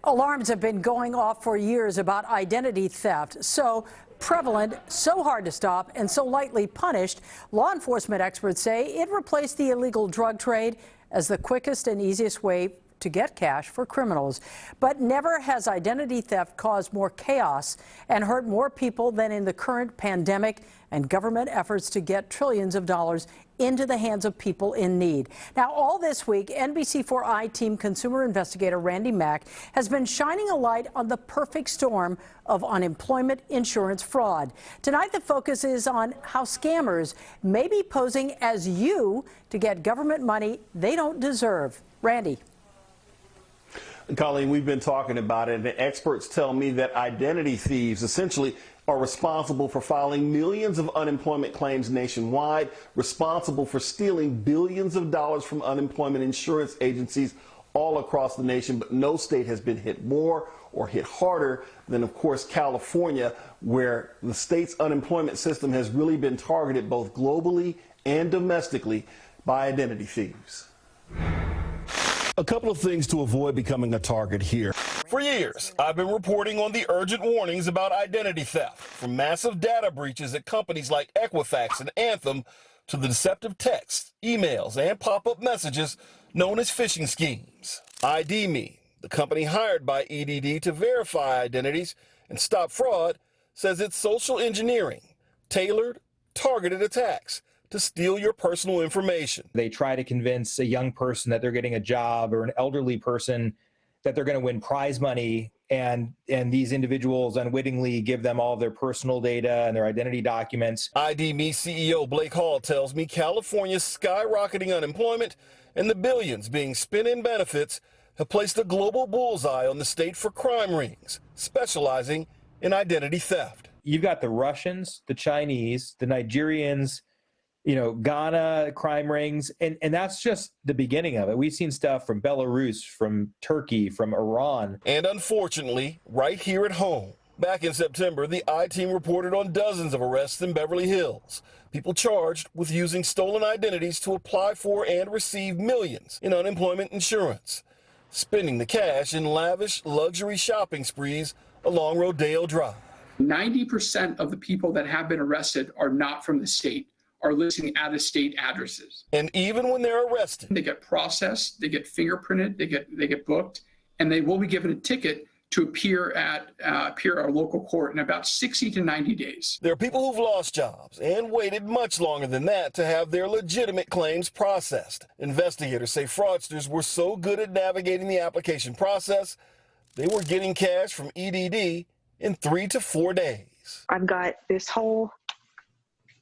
Alarms have been going off for years about identity theft. So prevalent, so hard to stop, and so lightly punished, law enforcement experts say it replaced the illegal drug trade as the quickest and easiest way to get cash for criminals. But never has identity theft caused more chaos and hurt more people than in the current pandemic and government efforts to get trillions of dollars into the hands of people in need. Now, all this week, NBC4i team consumer investigator Randy Mack has been shining a light on the perfect storm of unemployment insurance fraud. Tonight, the focus is on how scammers may be posing as you to get government money they don't deserve. Randy. Colleen, we've been talking about it, and the experts tell me that identity thieves essentially are responsible for filing millions of unemployment claims nationwide, responsible for stealing billions of dollars from unemployment insurance agencies all across the nation, but no state has been hit more or hit harder than, of course, California, where the state's unemployment system has really been targeted both globally and domestically by identity thieves. A couple of things to avoid becoming a target here. For years, I've been reporting on the urgent warnings about identity theft, from massive data breaches at companies like Equifax and Anthem to the deceptive texts, emails, and pop-up messages known as phishing schemes. ID Me, the company hired by EDD to verify identities and stop fraud, says it's social engineering, tailored, targeted attacks to steal your personal information. They try to convince a young person that they're getting a job or an elderly person that they're going to win prize money, and these individuals unwittingly give them all their personal data and their identity documents. ID Me CEO Blake Hall tells me California's skyrocketing unemployment and the billions being spent in benefits have placed a global bullseye on the state for crime rings, specializing in identity theft. You've got the Russians, the Chinese, the Nigerians, Ghana crime rings, and that's just the beginning of it. We've seen stuff from Belarus, from Turkey, from Iran. And unfortunately, right here at home. Back in September, the I-Team reported on dozens of arrests in Beverly Hills. People charged with using stolen identities to apply for and receive millions in unemployment insurance, spending the cash in lavish luxury shopping sprees along Rodeo Drive. 90% of the people that have been arrested are not from the state, are listing out-of-state addresses. And even when they're arrested, they get processed, they get fingerprinted, they get booked, and they will be given a ticket to appear at our local court in about 60 to 90 days. There are people who've lost jobs and waited much longer than that to have their legitimate claims processed. Investigators say fraudsters were so good at navigating the application process, they were getting cash from EDD in 3 to 4 days. I've got this whole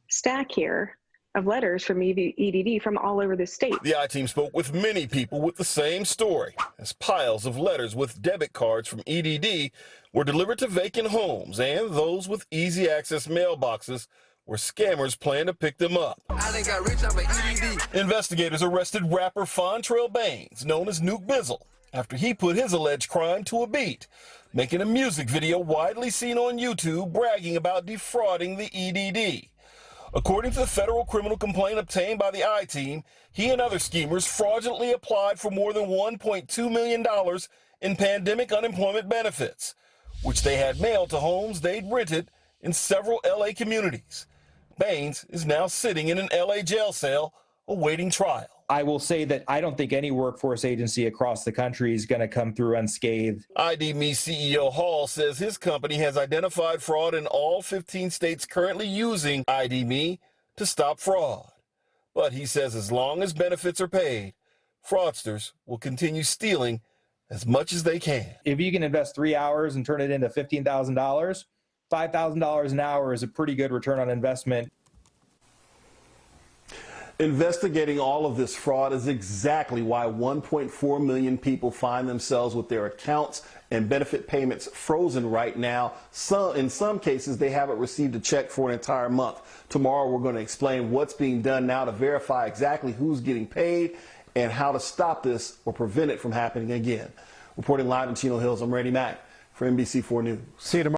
stack here of letters from EDD from all over the state. The I-Team spoke with many people with the same story, as piles of letters with debit cards from EDD were delivered to vacant homes and those with easy access mailboxes where scammers plan to pick them up. Investigators arrested rapper Fontrell Baines, known as Nuke Bizzle, after he put his alleged crime to a beat, making a music video widely seen on YouTube bragging about defrauding the EDD. According to the federal criminal complaint obtained by the I-Team, he and other schemers fraudulently applied for more than $1.2 million in pandemic unemployment benefits, which they had mailed to homes they'd rented in several LA communities. Baines is now sitting in an LA jail cell awaiting trial. I will say that I don't think any workforce agency across the country is going to come through unscathed. ID Me CEO Hall says his company has identified fraud in all 15 states currently using ID Me to stop fraud. But he says as long as benefits are paid, fraudsters will continue stealing as much as they can. If you can invest 3 hours and turn it into $15,000, $5,000 an hour is a pretty good return on investment. Investigating all of this fraud is exactly why 1.4 million people find themselves with their accounts and benefit payments frozen right now. In some cases, they haven't received a check for an entire month. Tomorrow, we're going to explain what's being done now to verify exactly who's getting paid and how to stop this or prevent it from happening again. Reporting live in Chino Hills, I'm Randy Mack for NBC4 News. See you tomorrow.